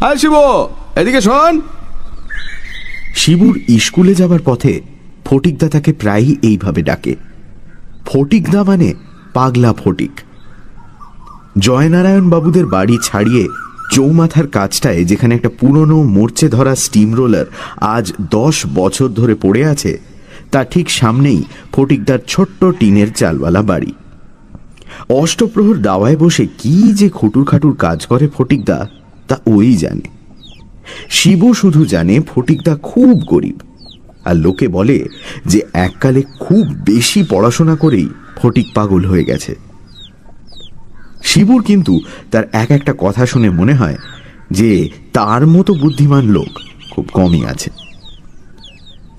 হ্যাঁ শিবু, এদিকে শোন। শিবুর স্কুলে যাবার পথে ফটিকদা তাকে প্রায়ই এইভাবে ডাকে। ফটিকদা মানে পাগলা ফটিক। জয়নারায়ণ বাবুদের বাড়ি ছাড়িয়ে চৌমাথার কাছটায় যেখানে একটা পুরনো মরচে ধরা স্টিম রোলার আজ 10 বছর ধরে পড়ে আছে, তার ঠিক সামনেই ফটিকদার ছোট্ট টিনের চালওয়ালা বাড়ি। অষ্টপ্রহর দাওয়ায় বসে কি যে খুটুর খাটুর কাজ করে ফটিকদা, তা ওই জানে। শিবু শুধু জানে ফটিকদা খুব গরিব, আর লোকে বলে যে এককালে খুব বেশি পড়াশোনা করেই ফটিক পাগল হয়ে গেছে। শিবুর কিন্তু তার এক একটা কথা শুনে মনে হয় যে তার মতো বুদ্ধিমান লোক খুব কমই আছে।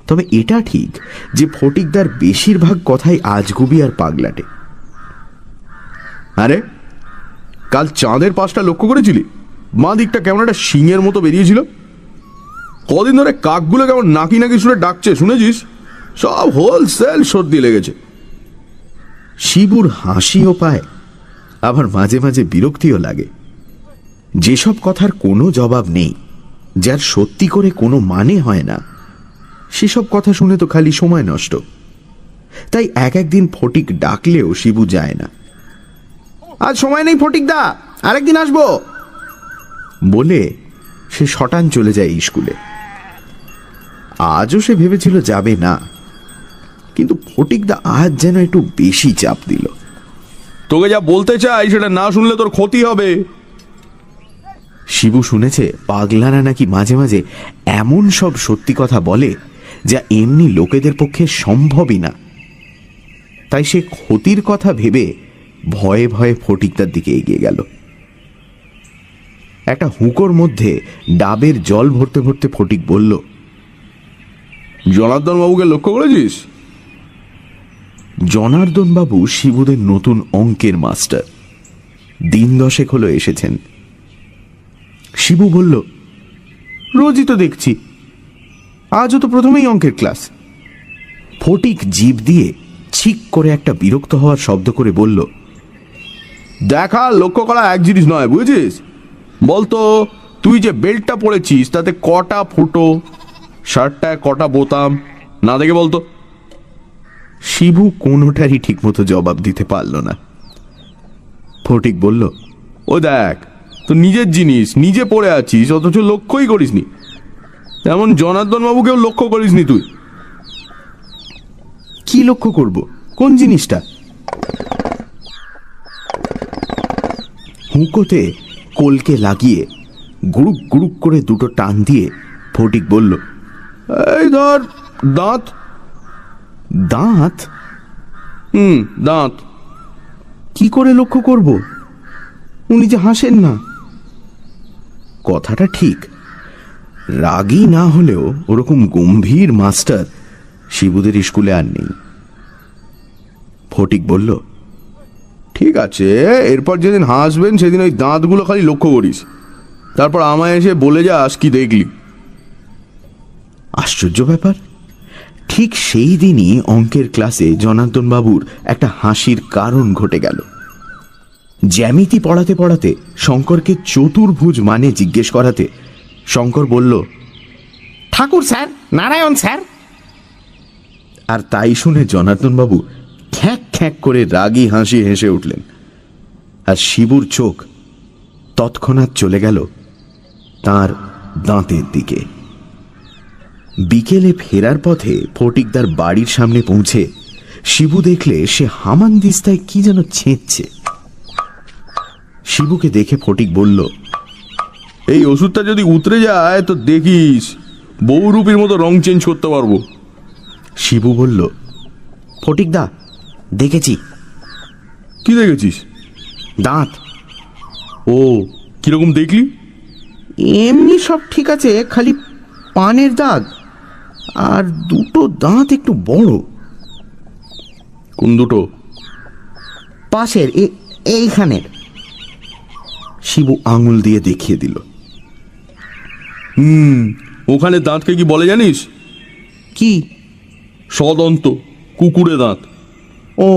তবে এটা ঠিক যে ফটিকদার বেশিরভাগ কথাই আজগুবি আর পাগলাটে। আরে কাল চাঁদের পাশটা লক্ষ্য করেছিলি? বাঁ দিকটা কেমন একটা শিঙের মতো বেরিয়েছিল। কদিন ধরে কাকগুলো কেমন নাকি নাকি শুনে ডাকছে, শুনেছিস? সব হোলসেল সর্দি লেগেছে। শিবুর হাসিও পায়, আবার মাঝে মাঝে বিরক্তিও লাগে। যেসব কথার কোনো জবাব নেই, যার সত্যি করে কোনো মানে হয় না, সেসব কথা শুনে তো খালি সময় নষ্ট। তাই এক একদিন ফটিক ডাকলেও শিবু যায় না। আজ সময় নেই ফটিকদা, আরেকদিন আসবো বলে সে শটান চলে যায় স্কুলে। আজও সে ভেবেছিল যাবে না, কিন্তু ফটিকদা আজ যেন একটু বেশি চাপ দিল। তোকে যা বলতে চাই সেটা না শুনলে তোর ক্ষতি হবে। শিবু শুনেছে পাগলারা নাকি মাঝে মাঝে এমন সব সত্যি কথা বলে যা এমনি লোকেদের পক্ষে সম্ভবই না। তাই সে ক্ষতির কথা ভেবে ভয়ে ভয়ে ফটিকদার দিকে এগিয়ে গেল। একটা হুঁকোর মধ্যে ডাবের জল ভরতে ভরতে ফটিক বলল, জনার্দন বাবুকে লক্ষ্য করেছিস? জনার্দন বাবু শিবুদের নতুন অঙ্কের মাস্টার, দিন 10 হলো এসেছেন। শিবু বলল, রোজই তো দেখছি, আজও তো প্রথমেই অঙ্কের ক্লাস। ফটিক জিভ দিয়ে ছিক করে একটা বিরক্ত হওয়ার শব্দ করে বলল, দেখা লক্ষ্য করা এক জিনিস নয়, বুঝেছিস? বলতো তুই যে বেল্টটা পরেছিস তাতে কটা ফুটো, শার্টটায় কটা বোতাম, না দেখে বলতো। শিবু কোনোটারই ঠিকমতো জবাব দিতে পারল না। ফটিক বলল, ও দেখ, তো নিজের জিনিস নিজে পরে আছিস অথচ লক্ষ্যই করিসনি। এমন জনার্দন বাবুকেও লক্ষ্য করিসনি তুই। কি লক্ষ্য করব? কোন জিনিসটা? হুঁকোতে কলকে লাগিয়ে গুড়ুক গুড়ুক করে দুটো টান দিয়ে ফটিক বলল, এই ধর দাঁত। দাঁত? দাঁত। কি করে লক্ষ্য করব? উনি যে হাসেন না। কথাটা ঠিক, রাগী না হলেও ওরকম গম্ভীর মাস্টার শিবুদের স্কুলে আর নেই। ফটিক বলল, ঠিক আছে, এরপর যেদিন হাসবেন সেদিন ওই দাঁতগুলো খালি লক্ষ্য করিস, তারপর আমায় এসে বলে যাস কি দেখলি। আশ্চর্য ব্যাপার, ঠিক সেই দিনই অঙ্কের ক্লাসে জনার্দন বাবুর একটা হাসির কারণ ঘটে গেল। জ্যামিতি পড়াতে পড়াতে শঙ্করকে চতুর্ভুজ মানে জিজ্ঞেস করাতে শঙ্কর বলল, ঠাকুর স্যার, নারায়ণ স্যার। আর তাই শুনে জনার্দন বাবু খ্যাঁক খ্যাঁক করে রাগী হাসি হেসে উঠলেন। আর শিবুর চোখ তৎক্ষণাৎ চলে গেল তার দাঁতের দিকে। বিকেলে ফেরার পথে ফটিকদার বাড়ির সামনে পৌঁছে শিবু দেখলে সে হামানদিস্তায় কি যেন ছেঁচছে। শিবুকে দেখে ফটিক বলল, এই ওষুধটা যদি উতরে যায় তো দেখিস বহুরূপীর মতো রং চেঞ্জ করতে পারবো। শিবু বলল, ফটিকদা দেখেছি। কি দেখেছিস? দাঁত। ও, কিরকম দেখলি? এমনি সব ঠিক আছে, খালি পানের দাগ আর দুটো দাঁত একটু বড়। কোন দুটো? পাশের এইখানের। শিবু আঙুল দিয়ে দেখিয়ে দিল। ওখানে দাঁতকে কি বলে জানিস? কি? সদন্ত, কুকুরে দাঁত। ও,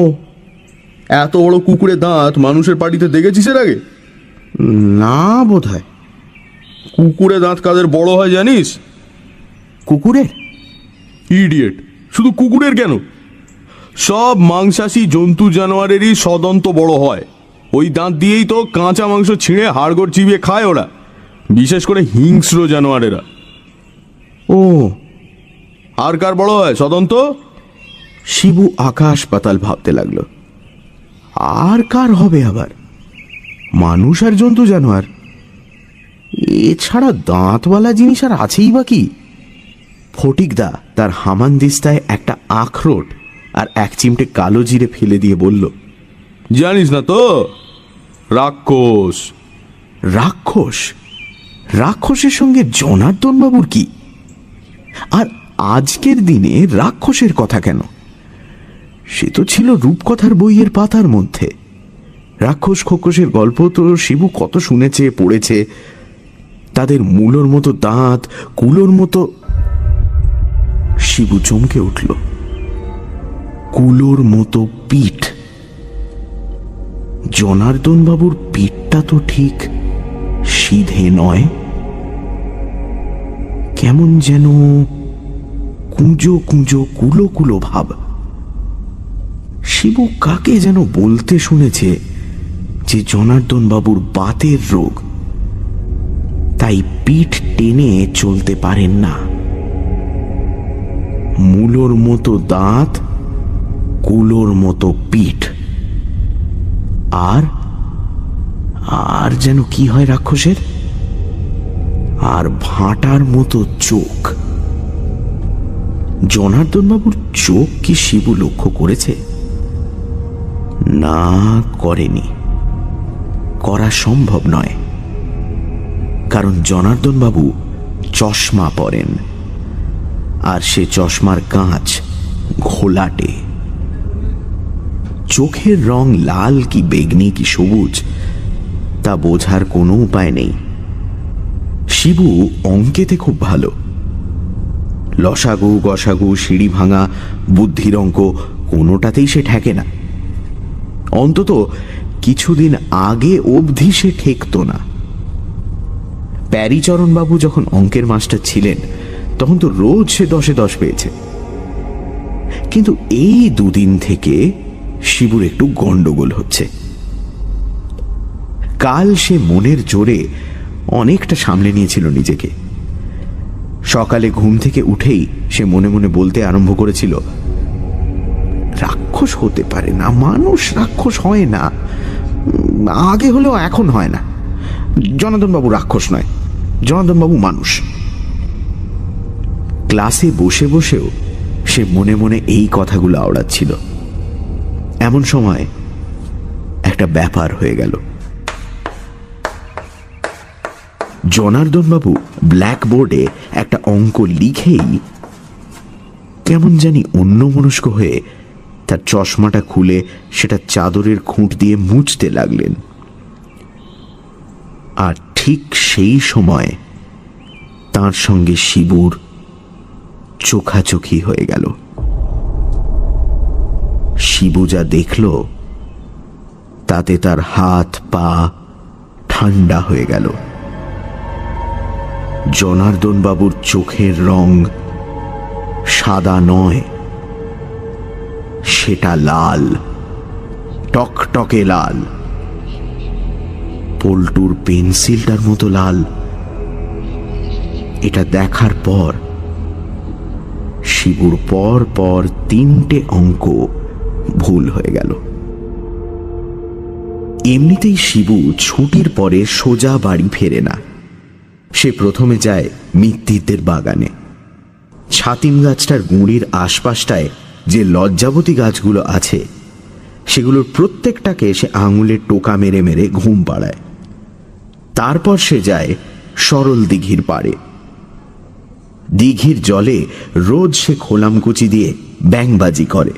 এত বড় কুকুরে দাঁত মানুষের পাটিতে দেখেছিস এর আগে? না বোধ হয়। কুকুরে দাঁত কাদের বড় হয় জানিস? কুকুরের? ইডিয়েট, শুধু কুকুরের কেন, সব মাংসাশী জন্তু জানোয়ারেরই সদন্ত বড় হয়। ওই দাঁত দিয়েই তো কাঁচা মাংস ছিঁড়ে হাড়গোড় চিবিয়ে খায় ওরা, বিশেষ করে হিংস্র জানোয়ারেরা। ও, আর কার বড় হয় সদন্ত? শিবু আকাশ পাতাল ভাবতে লাগলো। আর কার হবে আবার? মানুষ আর জন্তু জানোয়ার, এছাড়া দাঁতওয়ালা জিনিস আর আছেই বা কি? ফটিকদা তার হামানদিস্তায় একটা আখরোট আর এক চিমটে কালো জিরে ফেলে দিয়ে বলল, জানিস না তো, রাক্ষস। রাক্ষস? রাক্ষসের সঙ্গে জনার্দন বাবুর কি? আর আজকের দিনে রাক্ষসের কথা কেন? সে তো ছিল রূপকথার বইয়ের পাতার মধ্যে। রাক্ষস খোক্ষসের গল্প তো শিবু কত শুনেছে, পড়েছে। তাদের মূলোর মতো দাঁত, কুলোর মতো। শিবু চমকে উঠল। কুলোর মতো পিঠ। জনার্দন বাবুর পিঠটা তো ঠিক সিধে নয়, কেমন যেন কুঁজো কুঁজো কুলো কুলো ভাব। শিবু কাকে যেন বলতে শুনেছে যে জনার্দন বাবুর বাতের রোগ, তাই পিঠ টেনে চলতে পারেন না। মূলোর মতো দাঁত, কুলোর মতো পিঠ, আর আর যেন কি হয় রাক্ষসের, আর ভাঁটার মতো চোখ। জনার্দন বাবুর চোখ কি শিবু লক্ষ্য করেছে? না, করেনি। করা সম্ভব নয়, কারণ জনার্দন বাবু চশমা পরেন, আর সে চশমার কাঁচ ঘোলাটে। চোখের রং লাল কি বেগনি কি সবুজ তা বোঝার কোনো উপায় নেই। শিবু অঙ্কেতে খুব ভালো। লসাগু, গসাগু, সিঁড়ি ভাঙা, বুদ্ধির অঙ্ক কোনোটাতেই সে ঠেকে না। অন্তত কিছুদিন আগে অবধি সে ঠেকত না। প্যারীচরণবাবু যখন অঙ্কের মাস্টার ছিলেন তখন তো রোজ সে 10-এ 10 পেয়েছে। কিন্তু এই দুদিন থেকে শিবুর একটু গন্ডগোল হচ্ছে। কাল সে মনের জোরে অনেকটা সামলে নিয়েছিল নিজেকে। সকালে ঘুম থেকে উঠেই সে মনে মনে বলতে আরম্ভ করেছিল, রাক্ষস হতে পারে না, মানুষ রাক্ষস হয় না, আগে হলেও এখন হয় না। জনার্দনবাবু রাক্ষস নয়, জনার্দনবাবু মানুষ। ক্লাসে বসে বসেও সে মনে মনে এই কথাগুলো আওড়াচ্ছিল। এমন সময় একটা ব্যাপার হয়ে গেল। জনার্দনবাবু ব্ল্যাকবোর্ডে একটা অঙ্ক লিখেই কেমন জানি অন্যমনস্ক হয়ে তার চশমাটা খুলে সেটা চাদরের খুঁট দিয়ে মুছতে লাগলেন। আর ঠিক সেই সময় তার সঙ্গে শিবুর চোখাচোখি হয়ে গেল। শিবু যা দেখল তাতে তার হাত পা ঠান্ডা হয়ে গেল। জনার্দন বাবুর চোখের রং সাদা নয়, সেটা লাল, টকটকে লাল, পল্টুর পেন্সিলটার মতো লাল। এটা দেখার পর শিবুর পর পর 3টে অঙ্ক ভুল হয়ে গেল। এমনিতেই শিবু ছুটির পরে সোজা বাড়ি ফেরে না। সে প্রথমে যায় মিত্তিরদের বাগানে। ছাতিম গাছটার গুঁড়ির আশপাশটায় যে লজ্জাবতী গাছগুলো আছে সেগুলোর প্রত্যেকটাকে সে আঙুলের টোকা মেরে মেরে ঘুম পাড়ায়। তারপর সে যায় সরল দিঘির পাড়ে। দিঘির জলে রোজ সে খোলামকুচি দিয়ে ব্যাংবাজি করে।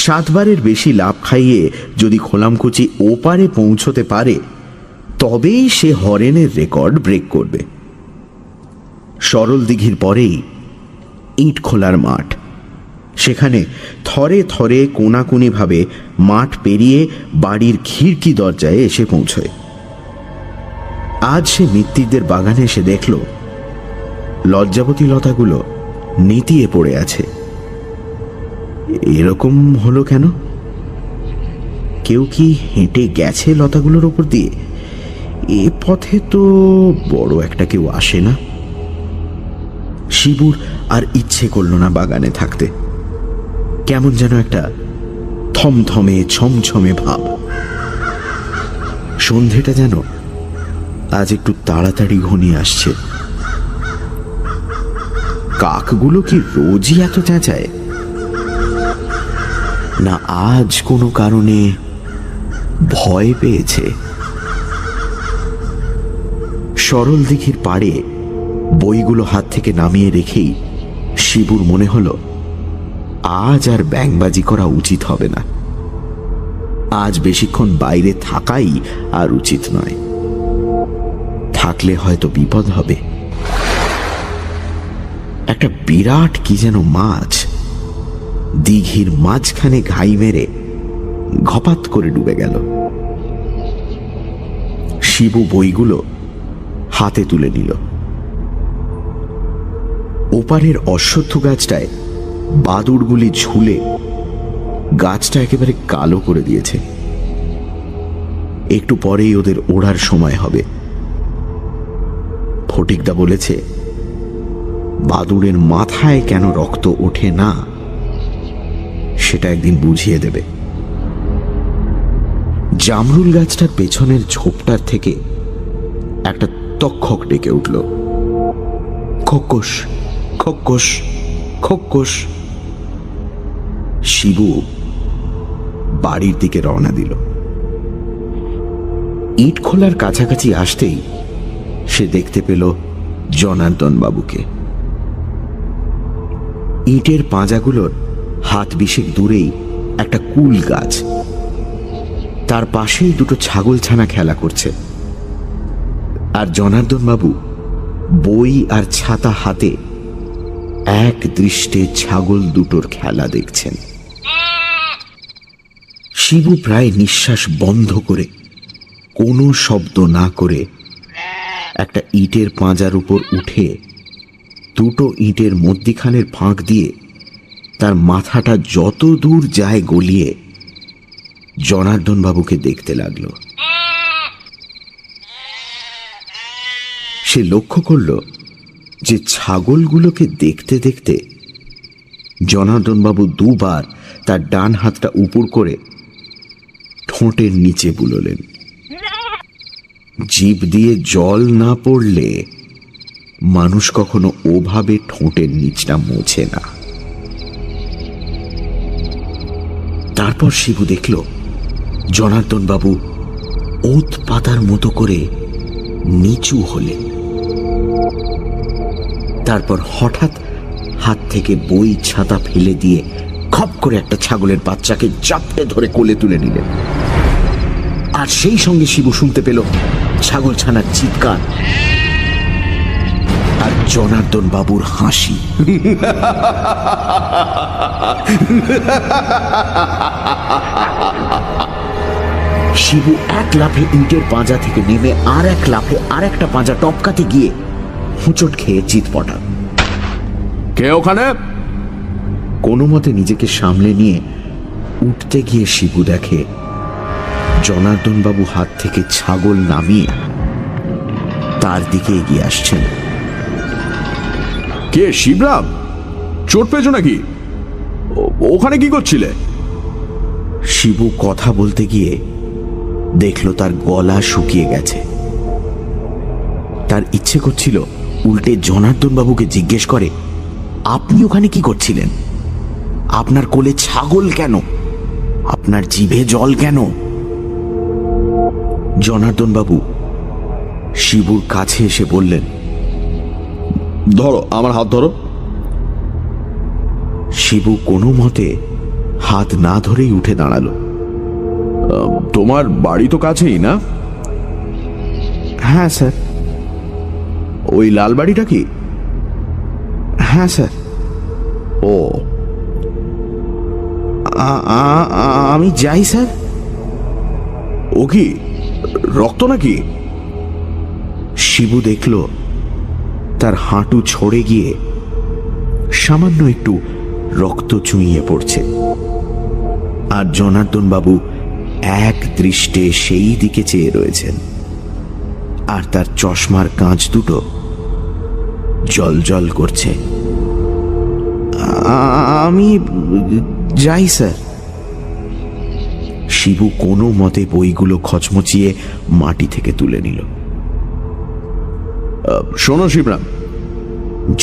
7 বারের বেশি লাফ খাইয়ে যদি খোলামকুচি ওপারে পৌঁছতে পারে তবেই সে হরেনের রেকর্ড ব্রেক করবে। সরল দিঘির পরেই ইট খোলার মাঠ। সেখানে থরে থরে কোনাকুনি ভাবে মাঠ পেরিয়ে বাড়ির খিড়কি দরজায় এসে পৌঁছয়। আজ সে মিত্তিরদের বাগানে এসে দেখল লজ্জাবতী লতাগুলো নেতিয়ে পড়ে আছে। এরকম হলো কেন? কেউ কি হেঁটে গেছে লতাগুলোর উপর দিয়ে? এ পথে তো বড় একটা কেউ আসে না। শিবুর আর ইচ্ছে করল না বাগানে থাকতে। কেমন যেন একটা থমথমে ছমছমে ভাব। সন্ধেটা যেন আজ একটু তাড়াতাড়ি ঘনিয়ে আসছে। কাকগুলো কি রোজই এত চেঁচায়, না আজ কোনো কারণে ভয় পেয়েছে? সরল দিঘির পাড়ে বইগুলো হাত থেকে নামিয়ে রেখেই শিবুর মনে হলো আজ আর ব্যাঙবাজি করা উচিত হবে না। আজ বেশিক্ষণ বাইরে থাকাই আর উচিত নয়, থাকলে হয়তো বিপদ হবে। একটা বিরাট কি যেন মাছ দিঘির মাঝখানে ঘাই মেরে ঘপাত করে ডুবে গেল। শিবু বইগুলো হাতে তুলে নিল। ওপারের অশ্বত্থ গাছটায় বাদুড়গুলি ঝুলে গাছটা একেবারে কালো করে দিয়েছে। একটু পরেই ওদের ওড়ার সময় হবে। ফটিকদা বলেছে বাদুড়ের মাথায় কেন রক্ত ওঠে না সেটা একদিন বুঝিয়ে দেবে। জামরুল গাছটার পেছনের ঝোপটার থেকে একটা তক্ষক ডেকে উঠল, খোকস খোকস খোকস। শিবু বাড়ির দিকে রওনা দিল। ইট খোলার কাছাকাছি আসতেই সে দেখতে পেল জনার্দন বাবুকে। ইটের পাঁজাগুলোর হাত বিশেক দূরেই একটা কুল গাছ, তার পাশেই দুটো ছাগলছানা খেলা করছে। আর জনার্দন বাবু বই আর ছাতা হাতে এক দৃষ্টে ছাগল দুটোর খেলা দেখছেন। শিবু প্রায় নিঃশ্বাস বন্ধ করে কোনো শব্দ না করে একটা ইটের পাঁজার উপর উঠে দুটো ইটের মধ্যিখানের ফাঁক দিয়ে তার মাথাটা যত দূর যায় গলিয়ে জনার্দন বাবুকে দেখতে লাগল। সে লক্ষ্য করল যে ছাগলগুলোকে দেখতে দেখতে জনার্দন বাবু দুবার তার ডান হাতটা উপর করে ঠোঁটের নিচে বুলোলেন। জিভ দিয়ে জল না পড়লে মানুষ কখনো ওভাবে ঠোঁটের নিচটা মোছে না। তারপর শিবু দেখল জনার্দন বাবু ওত পাতার মতো করে নিচু হলেন। তারপর হঠাৎ হাত থেকে বই ছাতা ফেলে দিয়ে খপ করে একটা ছাগলের বাচ্চাকে চাপটে ধরে কোলে তুলে নিলেন। আর সেই সঙ্গে শিবু শুনতে পেল ছাগলছানার চিৎকার আর জনার্দন বাবুর হাসি। শিবু এক লাফে ইটের পাঁজা থেকে নেমে আর এক লাফে আর একটা পাঁজা টপকাতে গিয়ে হুঁচট খেয়ে চিৎপটা। কে ওখানে? কোনো মতে নিজেকে সামলে নিয়ে উঠতে গিয়ে শিবু দেখে জনার্দন বাবু হাত থেকে ছাগল নামিয়ে তার দিকে এগিয়ে আসছেন। কে? শিবরাম? চোট পেয়েছো নাকি? ওখানে কি করছিলে? শিবু কথা বলতে গিয়ে দেখল তার গলা শুকিয়ে গেছে। তার ইচ্ছে করছিল উল্টে জনার্দন বাবুকে জিজ্ঞেস করে, আপনি ওখানে কি করছিলেন? আপনার কোলে ছাগল কেন? আপনার জিভে জল কেন? জনার্দন বাবু শিবুর কাছে এসে বললেন, ধরো, আমার হাত ধরো। শিবু কোনো মতে হাত না ধরেই উঠে দাঁড়ালো। তোমার বাড়ি তো কাছেই না? হ্যাঁ স্যার। ওই লাল বাড়িটা কি? হ্যাঁ স্যার। ও, আমি যাই স্যার। ও কি রক্ত নাকি? শিবু দেখল তার হাঁটু ছড়ে গিয়ে সামান্য একটু রক্ত চুইয়ে পড়ছে, আর জনার্দন বাবু এক দৃষ্টে সেই দিকে চেয়ে রয়েছেন, আর তার চশমার কাঁচ দুটো জলজল করছে। আমি যাই স্যার। শিবু কোনো মতে বইগুলো খচমচিয়ে মাটি থেকে তুলে নিল। শোনো শিবরাম।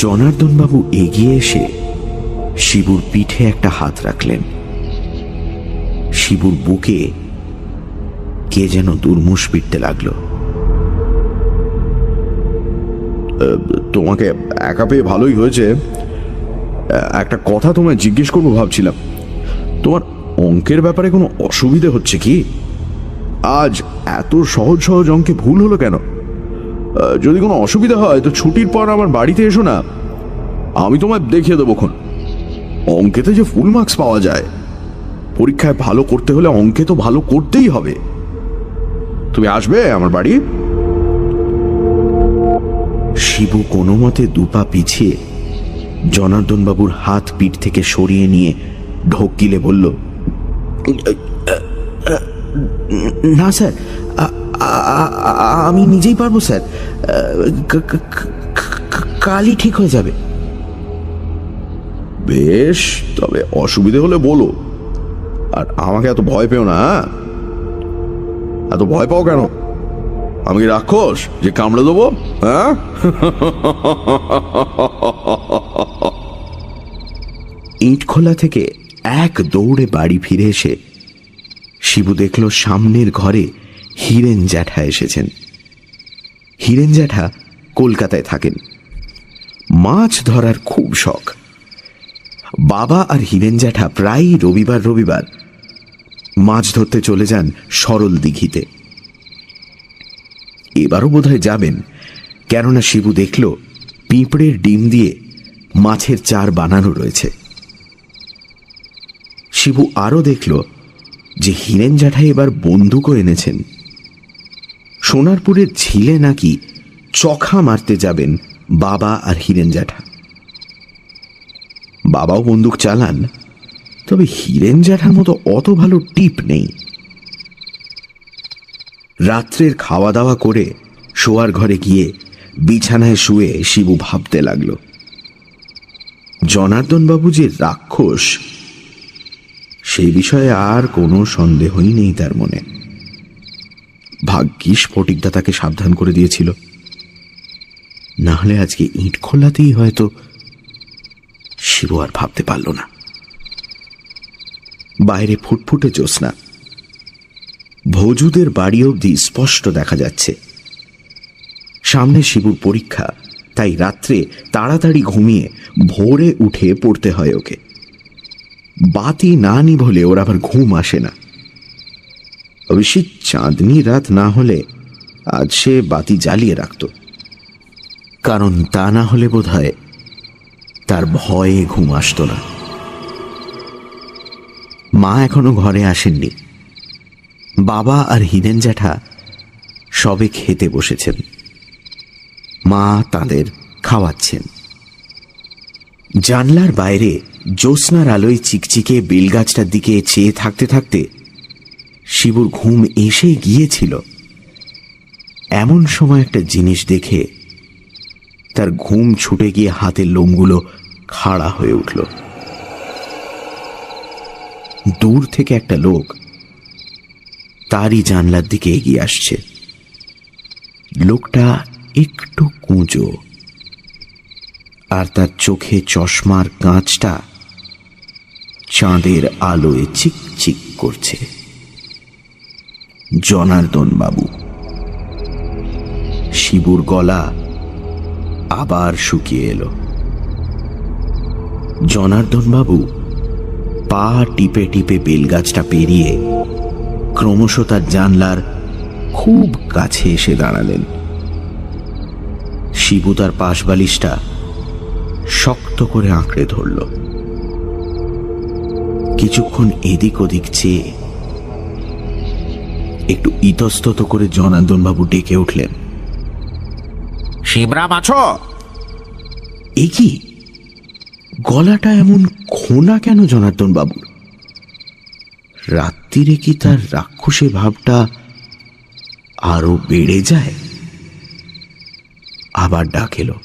জনার্দন বাবু এগিয়ে এসে শিবুর পিঠে একটা হাত রাখলেন। শিবুর বুকে কে যেন দুর্মুষ পিটতে লাগলো। তোমাকে একা পেয়ে ভালোই হয়েছে। একটা কথা তোমায় জিজ্ঞেস করবো ভাবছিলাম, তোমার অঙ্কের ব্যাপারে কোনো অসুবিধে হচ্ছে কি? আজ এত সহজ সহজ অঙ্কে ভুল হলো কেন? যদি কোনো অসুবিধা হয় তো ছুটির পর আমার বাড়িতে এসো না, আমি তোমায় দেখিয়ে দেবোক্ষণ। অঙ্কেতে যে ফুল মার্কস পাওয়া যায়, পরীক্ষায় ভালো করতে হলে অঙ্কে তো ভালো করতেই হবে। তুমি আসবে আমার বাড়ি? শিবু কোনো মতে দুপা পিছিয়ে জনার্দন বাবুর হাত পিঠ থেকে সরিয়ে নিয়ে ঢোক গিলে বলল, না স্যার, আমি নিজেই পারবো স্যার, কালই ঠিক হয়ে যাবে। বেশ, তবে অসুবিধে হলে বলো, আর আমাকে এত ভয় পেও না। এত ভয় পাও কেন? আমি কি রাক্ষস যে কামড়ে দেবো? হ্যাঁ? ইটখোলা থেকে এক দৌড়ে বাড়ি ফিরে এসে শিবু দেখল সামনের ঘরে হীরেন জ্যাঠা এসেছেন। হীরেন জ্যাঠা কলকাতায় থাকেন, মাছ ধরার খুব শখ। বাবা আর হীরেন জ্যাঠা প্রায়ই রবিবার রবিবার মাছ ধরতে চলে যান সরল দিঘিতে। এবারও বোধহয় যাবেন, কেননা শিবু দেখল পিঁপড়ের ডিম দিয়ে মাছের চার বানানো রয়েছে। শিবু আরও দেখল যে হীরেন জ্যাঠা এবার বন্দুকও এনেছেন। সোনারপুরের ঝিলে নাকি চখা মারতে যাবেন বাবা আর হীরেন জ্যাঠা। বাবাও বন্দুক চালান, তবে হীরেন জ্যাঠার মতো অত ভালো টিপ নেই। রাত্রের খাওয়া দাওয়া করে শোয়ার ঘরে গিয়ে বিছানায় শুয়ে শিবু ভাবতে লাগল, জনার্দন বাবু যে রাক্ষস সেই বিষয়ে আর কোনো সন্দেহই নেই তার মনে। ভাগ্যিস ফটিকদা তাকে সাবধান করে দিয়েছিল, না হলে আজকে ইট খোলাতেই হয়তো। শিবু আর ভাবতে পারল না। বাইরে ফুটফুটে জ্যোৎস্না, ভোজুদের বাড়ি অবধি স্পষ্ট দেখা যাচ্ছে। সামনে শিবুর পরীক্ষা, তাই রাত্রে তাড়াতাড়ি ঘুমিয়ে ভোরে উঠে পড়তে হয় ওকে। বাতি না নিভলে ওর আবার ঘুম আসে না। অবশ্যই চাঁদনি রাত না হলে আজ সে বাতি জ্বালিয়ে রাখত, কারণ তা না হলে বোধহয় তার ভয়ে ঘুম আসত না। মা এখনো ঘরে আসেননি। বাবা আর হীরেন জ্যাঠা সবে খেতে বসেছেন। মা তাদের খাওয়াচ্ছেন। জানলার বাইরে জ্যোৎস্নার আলোয় চিকচিকে বেলগাছটার দিকে চেয়ে থাকতে থাকতে শিবুর ঘুম এসে গিয়েছিল। এমন সময় একটা জিনিস দেখে তার ঘুম ছুটে গিয়ে হাতের লোমগুলো খাড়া হয়ে উঠল। দূর থেকে একটা লোক তারই জানলার দিকে এগিয়ে আসছে। লোকটা একটু কুঁজো, আর তার চোখে চশমার কাঁচটা চাঁদের আলোয় চিকচিক করছে। জনার্দন বাবু। শিবুর গলা আবার শুকিয়ে এলো। জনার্দন বাবু পা টিপে টিপে বেলগাছটা পেরিয়ে ক্রমশ তার জানলার খুব কাছে এসে দাঁড়ালেন। শিবু তার পাশ বালিশটা শক্ত করে আঁকড়ে ধরল। কিছুক্ষণ এদিক ওদিক চেয়ে একটু ইতস্তত করে জনার্দন বাবু ডেকে উঠলেন, শিবরাম আছো? এ কি গলাটা এমন খোনা কেন জনার্দন বাবু? রাত্রিরে কি তার রাক্ষসে ভাবটা আরো বেড়ে যায়? আবার ডাক এলো।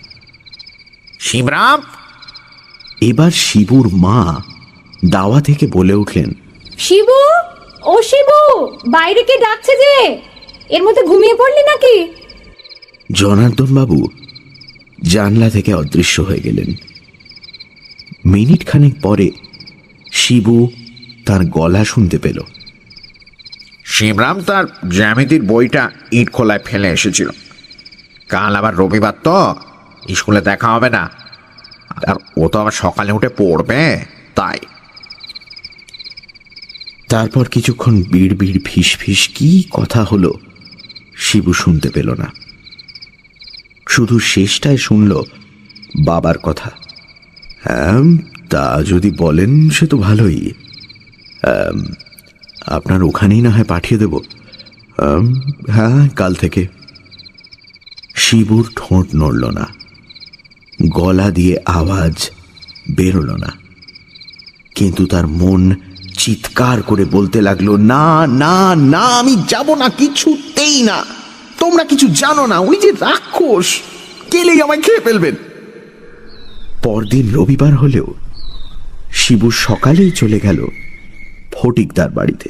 শিবরাম! এবার শিবুর মা দাওয়া থেকে বলে উঠলেন, শিবু, ও শিবু, বাইরে কে ডাকছে যে? এর মধ্যে ঘুমিয়ে পড়লি নাকি? জনার্দন বাবু জানলা থেকে অদৃশ্য হয়ে গেলেন। মিনিট খানেক পরে শিবু তার গলা শুনতে পেল। শিবরাম তার জ্যামিতির বইটা ইট খোলায় ফেলে এসেছিল। কাল আবার রবিবার তো, স্কুলে দেখা হবে না, আর ও তো আবার সকালে উঠে পড়বে, তাই। তারপর কিছুক্ষণ বিড় বিড় ফিস ফিস কি কথা হলো শিবু শুনতে পেল না। শুধু শেষটায় শুনল বাবার কথা। হ্যাঁ, তা যদি বলেন সে তো ভালোই। আপনার ওখানেই না হয় পাঠিয়ে দেব। হ্যাঁ, কাল থেকে। শিবুর ঠোঁট নড়ল না, গলা দিয়ে আওয়াজ বেরোল না, কিন্তু তার মন চিৎকার করে বলতে লাগলো, না না না, আমি যাব না, কিছুতেই না। তোমরা কিছু জানো না, ওই যে রাক্ষস, গেলেই আমায় খেয়ে ফেলবেন। পরদিন রবিবার হলেও শিবু সকালেই চলে গেল ফটিকদার বাড়িতে।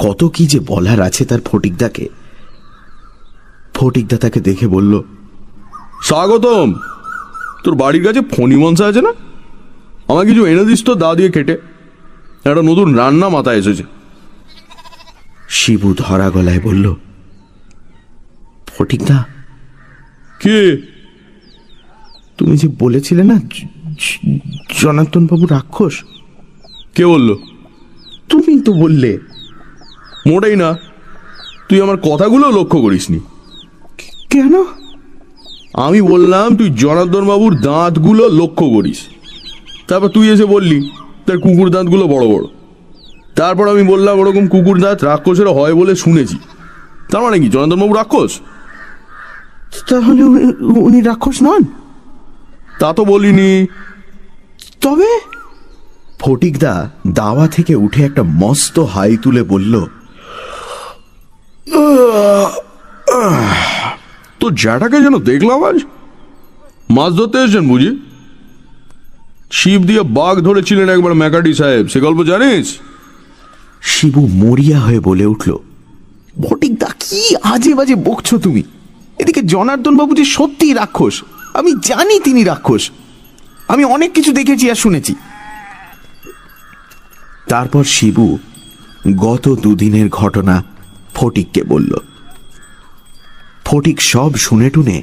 কত কি যে বলার আছে তার ফটিকদাকে। ফটিকদা তাকে দেখে বলল, স্বাগতম। তোর বাড়ির কাছে ফণি মনসা আছে না? আমার কিছু এনে দিস তো, দা দিয়ে কেটে। একটা নতুন রান্না মাথায় এসেছে। শিবু ধরা গলায় বলল, ফটিকদা, কে? তুমি যে বলেছিলে না জনার্দন বাবু রাক্ষস? কে বললো? তুমি তো বললে। মোটেই না, তুই আমার কথাগুলো লক্ষ্য করিসনি। কেন? আমি বললাম তুই জনার্দন বাবুর দাঁতগুলো লক্ষ্য করিস, তারপর তুই এসে বললি তার কুকুর দাঁতগুলো বড় বড়। তারপর আমি বললাম ওরকম কুকুর দাঁত রাক্ষসেরা হয় বলে শুনেছি। তার মানে কি জনার্দন বাবু রাক্ষস? তাহলে উনি রাক্ষস নন? তা তো বলিনি। তবে? ফটিকদা দাওয়া থেকে উঠে একটা মস্ত হাই তুলে বলল, তো জ্যাঠাকে যেন দেখলাম আজ। মাছ ধরতে এসেছেন বুঝি? ছিপ দিয়ে বাঘ ধরেছিলেন একবার ম্যাকাডি সাহেব, সে গল্প জানিস? শিবু মরিয়া হয়ে বলে উঠল, ফটিকদা, কি আজে বাজে বকছো তুমি? এদিকে জনার্দন বাবু যে সত্যিই রাক্ষস, আমি জানি তিনি রাক্ষস। আমি অনেক কিছু দেখেছি আর শুনেছি। তারপর শিবু গত দুদিনের ঘটনা ফটিককে বলল। ফটিক সব শুনে টুনে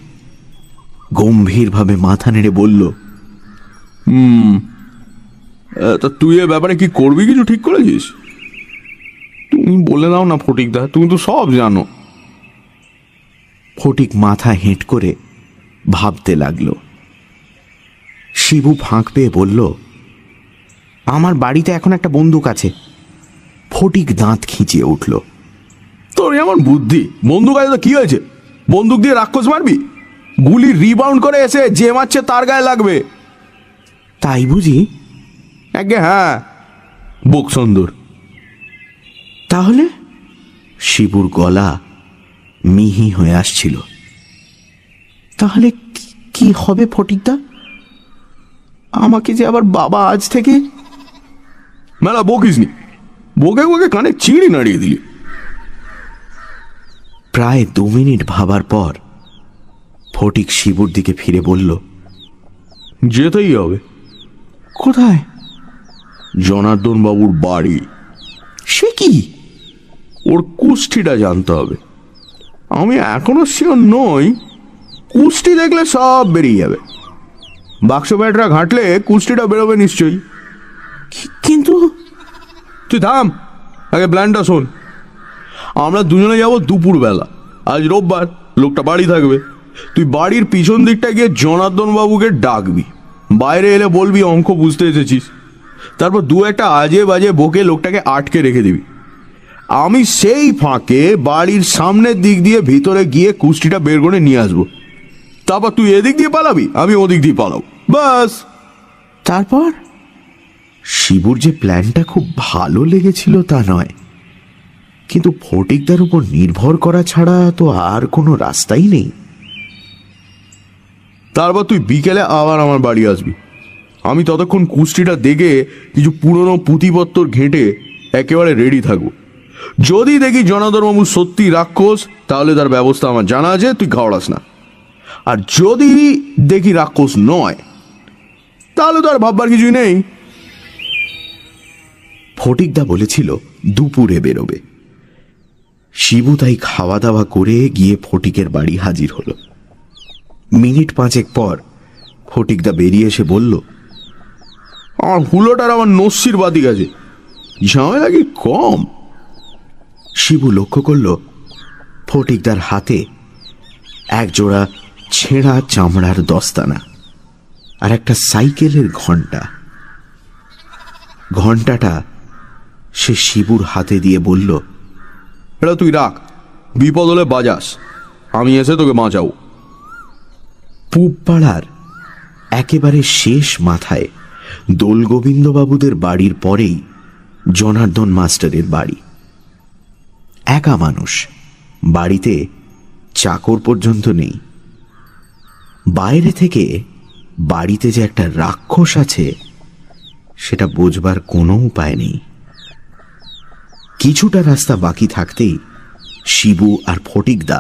গম্ভীরভাবে মাথা নেড়ে বলল, তা তুই এ ব্যাপারে কি করবি, কিছু ঠিক করেছিস? তুমি বলে দাও না ফটিকদা, তুমি তো সব জানো। ফটিক মাথা হেঁট করে ভাবতে লাগলো। শিবু ফাঁক পেয়ে বলল, আমার বাড়িতে এখন একটা বন্দুক আছে। ফটিক দাঁত খিঁচিয়ে উঠল। তোর এমন বুদ্ধি! বন্দুক আছে তো কি হয়েছে? বন্দুক দিয়ে রাক্ষস মারবি? গুলি রিবাউন্ড করে এসে যে মারছে তার গায়ে লাগবে। তাই বুঝি? আগে হ্যাঁ, বুক সুন্দর। তাহলে? শিবুর গলা মিহি হয়ে আসছিল। তাহলে কি হবে ফটিকদা? আমাকে যে আবার বাবা আজ থেকে... মেলা বকিসনি, বকে বকে কানে চিড়ি নাড়িয়ে দিলি। প্রায় 2 মিনিট ভাবার পর ফটিক শিবুর দিকে ফিরে বলল, যেতেই হবে। কোথায়? জনার্দন বাবুর বাড়ি। সে কি? ওর কুষ্ঠিটা জানতে হবে। আমি এখনো শিওর নই, কুষ্টি দেখলে সব বেরিয়ে যাবে। বাক্স ব্যাটরা ঘাঁটলে কুষ্টিটা বেরোবে নিশ্চয়ই। কিন্তু তুই থাম, আগে প্ল্যানটা শোন। আমরা দুজনে যাব দুপুরবেলা, আজ রোববার, লোকটা বাড়ি থাকবে। তুই বাড়ির পিছন দিকটা গিয়ে জনার্দন বাবুকে ডাকবি, বাইরে এলে বলবি অঙ্ক বুঝতে এসেছিস। তারপর 2-1 আজে বাজে বকে লোকটাকে আটকে রেখে দিবি। আমি সেই ফাঁকে বাড়ির সামনের দিক দিয়ে ভিতরে গিয়ে কুষ্টিটা বের করে নিয়ে আসবো। তারপর তুই এদিক দিয়ে পালাবি, আমি ওদিক দিয়ে পালাবো, ব্যাস। তারপর শিবুর যে প্ল্যানটা খুব ভালো লেগেছিল তা নয়, কিন্তু ফটিকদার উপর নির্ভর করা ছাড়া তো আর কোনো রাস্তাই নেই। তারপর তুই বিকেলে আবার আমার বাড়ি আসবি। আমি ততক্ষণ কুষ্টিটা দেখে কিছু পুরনো পুঁথিপত্র ঘেঁটে একেবারে রেডি থাকবো। যদি দেখি জনার্দনবাবু সত্যি রাক্ষস, তাহলে তার ব্যবস্থা আমার জানা আছে, তুই ঘাবড়াস না। আর যদি দেখি রাক্ষস নয়, তাহলে তো আর ভাববার কিছুই নেই। ফটিকদা বলেছিল দুপুরে বেরোবে। শিবু তাই খাওয়া দাওয়া করে গিয়ে ফটিকের বাড়ি হাজির হলো। মিনিট 5 পর ফটিকদা বেরিয়ে এসে বলল, আমার হুলোটার আমার নস্যির বাতি গেছে, ঝামেলা কি কম। শিবু লক্ষ্য করল ফটিকদার হাতে এক জোড়া ছেঁড়া চামড়ার দস্তানা আর একটা সাইকেলের ঘন্টা। ঘন্টাটা সে শিবুর হাতে দিয়ে বলল, এটা তুই রাখ, বিপদ হলে বাজাস, আমি এসে তোকে বাঁচাবো। পূবপাড়ার একেবারে শেষ মাথায় দোলগোবিন্দবাবুদের বাড়ির পরেই জনার্দন মাস্টারের বাড়ি। একা মানুষ, বাড়িতে চাকর পর্যন্ত নেই। বাইরে থেকে বাড়িতে যে একটা রাক্ষস আছে সেটা বোঝবার কোনো উপায় নেই। কিছুটা রাস্তা বাকি থাকতেই শিবু আর ফটিকদা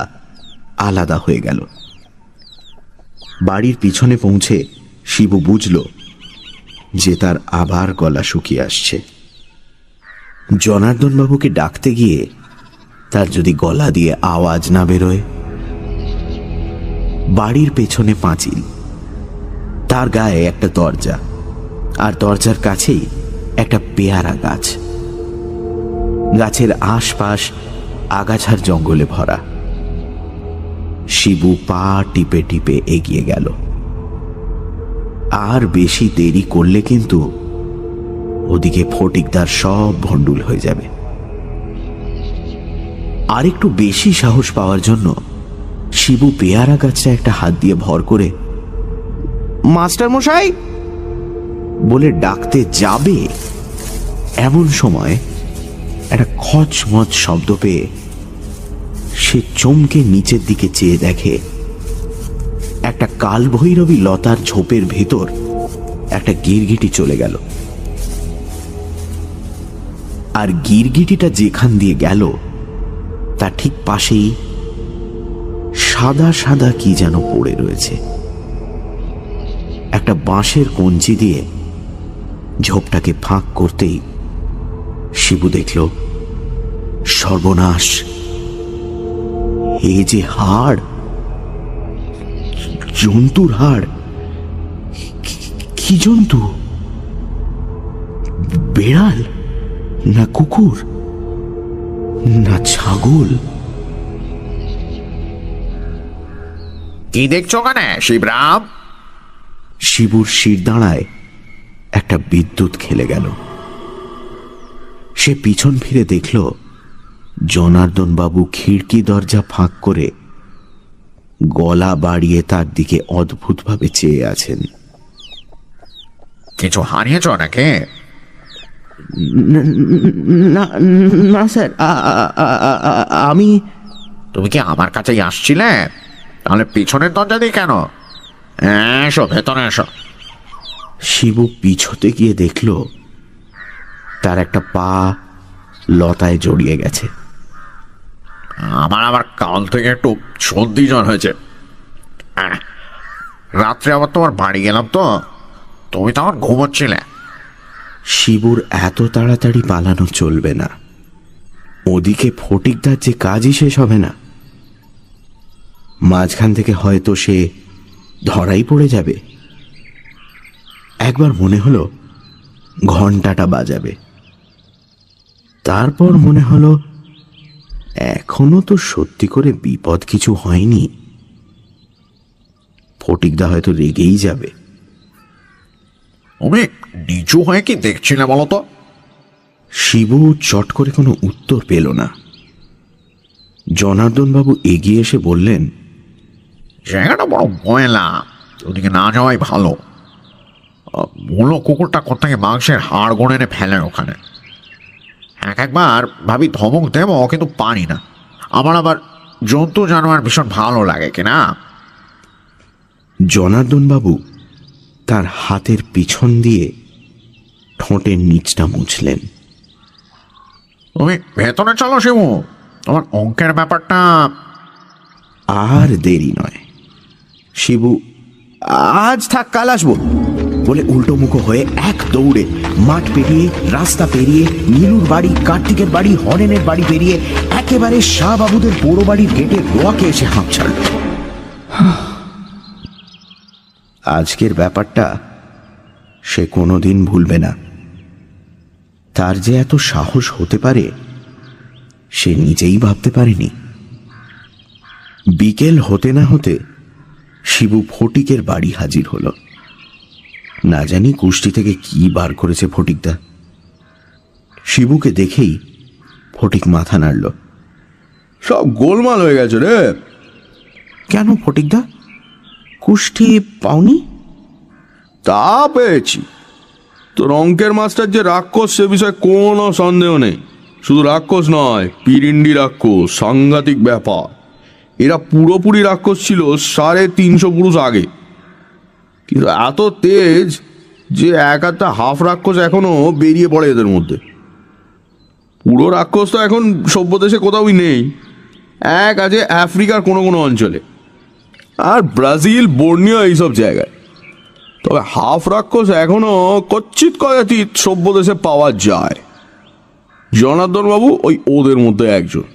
আলাদা হয়ে গেল। বাড়ির পিছনে পৌঁছে শিবু বুঝল যে তার আবার গলা শুকিয়ে আসছে। জনার্দনবাবুকে ডাকতে গিয়ে তার যদি গলা দিয়ে আওয়াজ না বেরোয়। বাড়ির পেছনে পাঁচিল, তার গায়ে একটা দরজা, আর দরজার কাছেই একটা পেয়ারা গাছ। গাছের আশপাশ আগাছার জঙ্গলে ভরা। শিবু পা টিপে টিপে এগিয়ে গেল। আর বেশি দেরি করলে কিন্তু ওদিকে ফটিকদার সব ভণ্ডুল হয়ে যাবে। আর একটু বেশি সাহস পাওয়ার জন্য শিবু পেয়ারা গাছটা একটা হাত দিয়ে ভর করে মাস্টার মশাই বলে ডাকতে যাবে, এমন সময় একটা খচমচ শব্দ পেয়ে সে চমকে নিচের দিকে চেয়ে দেখে একটা কালভৈরবী লতার ঝোপের ভেতর একটা গিরগিটি চলে গেল। আর গিরগিটিটা যেখান দিয়ে গেল তার ঠিক পাশেই সাদা সাদা কি যেন পড়ে রয়েছে। একটা বাঁশের কঞ্চি দিয়ে ঝোপটাকে ফাঁক করতেই শিবু দেখল, সর্বনাশ, এ যে হাড়, জন্তুর হাড়। কি জন্তু? বেড়াল না কুকুর না ছাগল? কি দেখছো ওখানে শিবরাম? শিবুর শিরদাঁড়ায় একটা বিদ্যুৎ খেলে গেল। সে পিছন ফিরে দেখল জনার্দনবাবু খিড়কি দরজা ফাঁক করে গলা বাড়িয়ে তার দিকে অদ্ভুতভাবে চেয়ে আছেন। কিছু হারিয়েছ নাকি? না স্যার, আমি। তুমি কি আমার কাছেই আসছিলে? তাহলে পিছনের দরজা দিয়ে কেন? এসো ভেতরে এসো। শিবু পিছতে গিয়ে দেখল তার একটা পা লতায় জড়িয়ে গেছে। আমার কাল থেকে একটু সর্দি জ্বর হয়েছে। রাত্রে আবার তোমার বাড়ি গেলাম তো, তুমি তখন ঘুমোচ্ছিলে। শিবুর এত তাড়াতাড়ি পালানো চলবে না, ওদিকে ফটিকদার যে কাজই শেষ হবে না। মাঝখান থেকে হয়তো সে ধরাই পড়ে যাবে। একবার মনে হলো ঘন্টাটা বাজাবে, তারপর মনে হলো এখনো তো সত্যি করে বিপদ কিছু হয়নি, ফটিকদা হয়তো রেগেই যাবে। তুমি নিচু হয়ে কি দেখছিলে বলো তো? শিবু চট করে কোনো উত্তর পেল না। জনার্দনবাবু এগিয়ে এসে বললেন, জায়গাটা বড় ময়লা, ওদিকে না যাওয়াই ভালো। মূলো কুকুরটা কোথায় মাংসের হাড় গোড় এনে ফেলে ওখানে। একবার ভাবি ধমক দেব, কিন্তু পারি না। আমার আবার জন্তু জানোয়ার ভীষণ ভালো লাগে কিনা। জনার্দন বাবু তার হাতের পিছন দিয়ে ঠোঁটের নিচটা মুছলেন। তুমি ভেতরে চলো শিবু, তোমার অঙ্কের ব্যাপারটা। আর দেরি নয়। শিবু আজ থাক, কাল আসবো বলে উল্টো মুখো হয়ে এক দৌড়ে মাঠ পেরিয়ে, রাস্তা পেরিয়ে, নীলুর বাড়ি, কার্তিকের বাড়ি, হরেনের বাড়ি পেরিয়ে একেবারে শাহ বাবুদের বড় বাড়ির গেটের রোয়াকে এসে হাঁপ ছাড়ল। আজকের ব্যাপারটা সে কোনোদিন ভুলবে না। তার যে এত সাহস হতে পারে সে নিজেই ভাবতে পারেনি। বিকেল হতে না হতে শিবু ফটিকের বাড়ি হাজির হলো। না জানি কুষ্টি থেকে কি বার করেছে ফটিকদা। শিবুকে দেখেই ফটিক মাথা নাড়ল। সব গোলমাল হয়ে গেছে রে। কেন ফটিকদা, কুষ্টি পাওনি? তা পেয়েছি। তোর অঙ্কের মাস্টার যে রাক্ষস সে বিষয়ে কোনো সন্দেহ নেই। শুধু রাক্ষস নয়, পিরিন্ডি রাক্ষস, সাংঘাতিক ব্যাপার। এরা পুরোপুরি রাক্ষস ছিল 350 পুরুষ আগে, কিন্তু এত তেজ যে এক আধটা হাফ রাক্ষস এখনো বেরিয়ে পড়ে এদের মধ্যে। পুরো রাক্ষস তো এখন সভ্য দেশে কোথাওই নেই। এক আছে আফ্রিকার কোনো কোনো অঞ্চলে, আর ব্রাজিল, বর্নিও এইসব জায়গায়। তবে হাফ রাক্ষস এখনো কচ্ছিত কদাচিৎ সভ্য দেশে পাওয়া যায়। জনার্দন বাবু ওই ওদের মধ্যে একজন।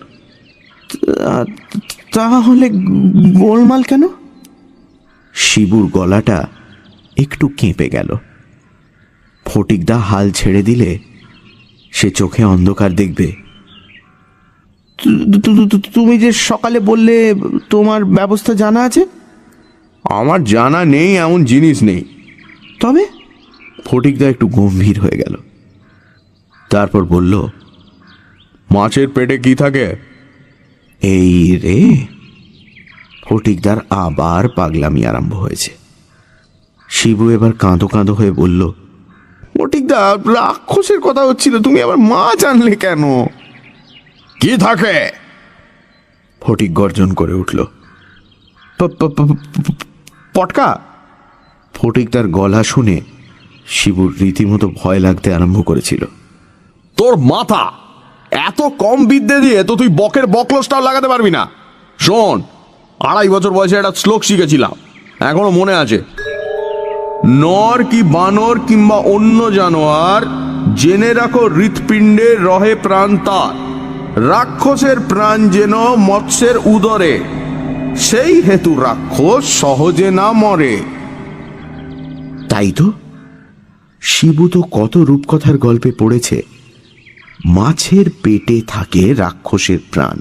তাহলে গোলমাল কেন? শিবুর গলাটা একটু কেঁপে গেল। ফটিকদা হাল ছেড়ে দিলে সে চোখে অন্ধকার দেখবে। তুমি যে সকালে বললে তোমার ব্যবস্থা জানা আছে। আমার জানা নেই এমন জিনিস নেই। তবে ফটিকদা একটু গম্ভীর হয়ে গেল। তারপর বলল, মাছের পেটে কি থাকে? এই রে, ফটিকদার আবার পাগলামি আরম্ভ হয়েছে। শিবু এবার কাঁদো কাঁদো হয়ে বলল, ফটিকদা, রাক্ষসের কথা হচ্ছিল, তুমি আবার মাছ আনলে কেন? কি থাকে? ফটিক গর্জন করে উঠল, পটকা। ফটিকদার গলা শুনে শিবুর রীতিমতো ভয় লাগতে আরম্ভ করেছিল। তোর মাথা এত কম বিদ্যে দিয়ে তো তুই বকের বকলসটাও লাগাতে পারবি না। শোন, 2.5 বছর বয়সে একটা শ্লোক শিখেছিলাম, এখনো মনে আছে। নর কি বানর কিংবা অন্য জানোয়ার, জেনে রাখো হৃৎপিণ্ডে রহে প্রাণ তার। রাক্ষসের প্রাণ যেন মৎস্যের উদরে, সেই হেতু রাক্ষস সহজে না মরে। তাই তো, শিবু তো কত রূপকথার গল্পে পড়েছে, মাছের পেটে থাকে রাক্ষসের প্রাণ।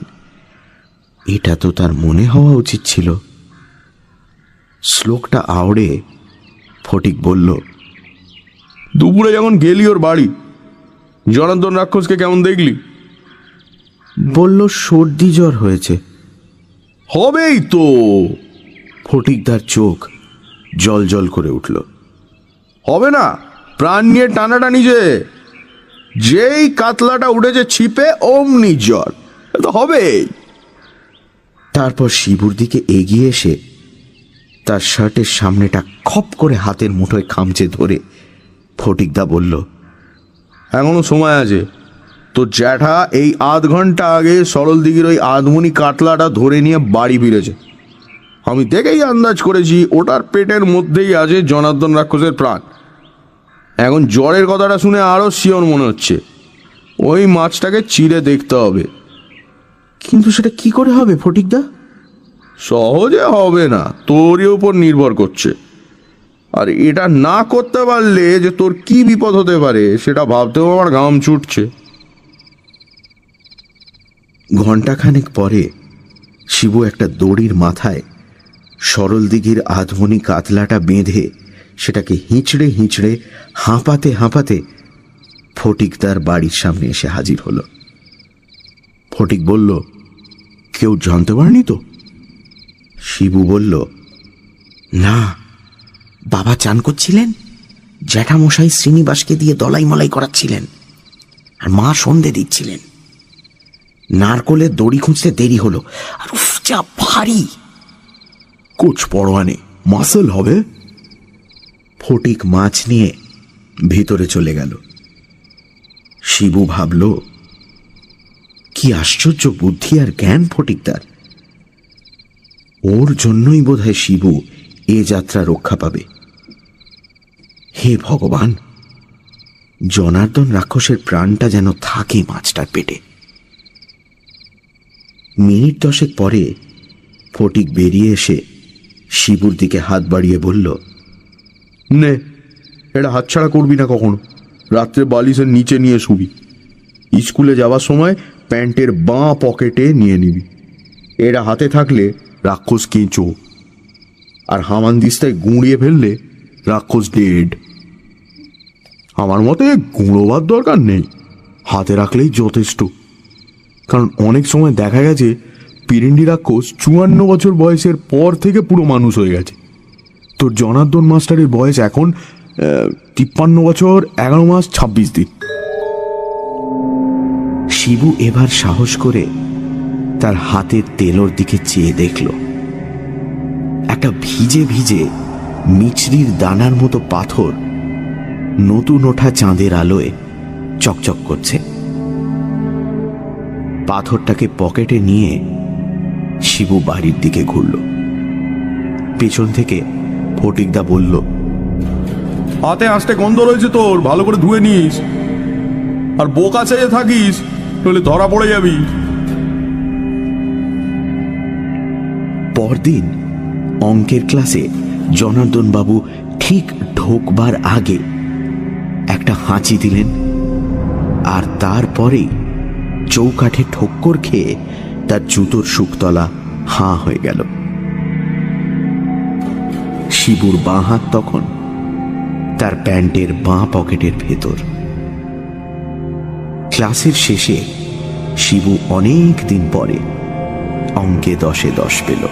এটা তো তার মনে হওয়া উচিত ছিল। শ্লোকটা আওড়ে ফটিক বলল, দুপুরে যখন গেলি ওর বাড়ি, জনার্দন রাক্ষসকে কেমন দেখলি? বলল সর্দি জ্বর হয়েছে। হবেই তো। ফটিকদার চোখ জল জল করে উঠল। হবে না? প্রাণ নিয়ে টানাটানি যে, যেই কাতলাটা উঠেছে ছিপে অমনি জ্বর, তো হবেই। তারপর শিবুর দিকে এগিয়ে এসে তার শার্টের সামনেটা খপ করে হাতের মুঠোয় খামচে ধরে ফটিকদা বলল, এখনো সময় আছে। তো জ্যাঠা এই 0.5 ঘন্টা আগে সরল দিঘির ওই আধমনি কাতলাটা ধরে নিয়ে বাড়ি ফিরেছে। আমি দেখেই আন্দাজ করেছি ওটার পেটের মধ্যেই আছে জনার্দন রাক্ষসের প্রাণ। এখন জ্বরের কথাটা শুনে আরো শিওর মনে হচ্ছে। ওই মাছটাকে চিড়ে দেখতে হবে। কিন্তু সেটা কি করে হবে ফটিকদা? সহজে হবে না, তোরই উপর নির্ভর করছে। আর এটা না করতে পারলে যে তোর কি বিপদ হতে পারে সেটা ভাবতেও আমার ঘাম ছুটছে। ঘণ্টাখানেক পরে শিবু একটা দড়ির মাথায় সরল দিঘির আধমনি কাতলাটা বেঁধে সেটাকে হিঁচড়ে হিঁচড়ে হাঁপাতে হাঁপাতে ফটিকদার বাড়ির সামনে এসে হাজির হলো। ফটিক বলল, কেউ জানতে পারেনি তো? শিবু বলল, না, বাবা চান করছিলেন, জ্যাঠামশাই শ্রীনিবাসকে দিয়ে দলাই মলাই করাচ্ছিলেন, আর মা সন্ধে দিচ্ছিলেন। নারকলের দড়ি খুঁজতে দেরি হলো, আর উফ, যা ভারী। কোচ পরোয়ানে মাসল হবে। ফটিক মাছ নিয়ে ভিতরে চলে গেল। শিবু ভাবল, কি আশ্চর্য বুদ্ধি আর জ্ঞান ফটিকদার। ওর জন্যই বোধহয় শিবু এ যাত্রা রক্ষা পাবে। হে ভগবান, জনার্দন রাক্ষসের প্রাণটা যেন থাকে মাছটার পেটে। মিনিট 10 পরে ফটিক বেরিয়ে এসে শিবুর দিকে হাত বাড়িয়ে বলল, নে, এটা হাতছাড়া করবি না কখনো। রাত্রে বালিশের নিচে নিয়ে শুবি। স্কুলে যাওয়ার সময় প্যান্টের বাঁ পকেটে নিয়ে নিবি। এটা হাতে থাকলে রাক্ষস কেঁচো, আর হামানদিস্তায় গুঁড়িয়ে ফেললে রাক্ষস ডেড। আমার মতে গুঁড়োবার দরকার নেই, হাতে রাখলেই যথেষ্ট। কারণ অনেক সময় দেখা গেছে পিরিন্ডি রাক্ষস 54 বছর বয়সের পর থেকে পুরো মানুষ হয়ে গেছে। তোর জনার্দন মাস্টারের বয়স এখন 53 বছর 11 মাস 26 দিন। শিবু এবার সাহস করে তার হাতের তেলোর দিকে চেয়ে দেখল। একটা ভিজে ভিজে মিছরির দানার মতো পাথর নতুন ওঠা চাঁদের আলোয় চকচক করছে। পাথরটাকে পকেটে নিয়ে শিবু বাড়ির দিকে ঘুরল। পেছন থেকে ফটিকদা বলল, হাতে আসতে গন্ধ রয়েছে তোর, ভালো করে ধুয়ে নিস। আর বোকা চেয়ে থাকিস, নইলে ধরা পড়ে যাবি। পরদিন অঙ্কের ক্লাসে জনার্দন বাবু ঠিক ঢোকবার আগে একটা হাঁচি দিলেন, আর তারপরেই চৌকাঠে ঠোক্কর খেয়ে তার জুতোর শুকতলা হাঁ হয়ে গেল। শিবুর বাঁ হাত তখন তার প্যান্টের বাঁ পকেটের ভেতর। ক্লাসের শেষে শিবু অনেক দিন পরে অঙ্কে 10-এ 10 পেল।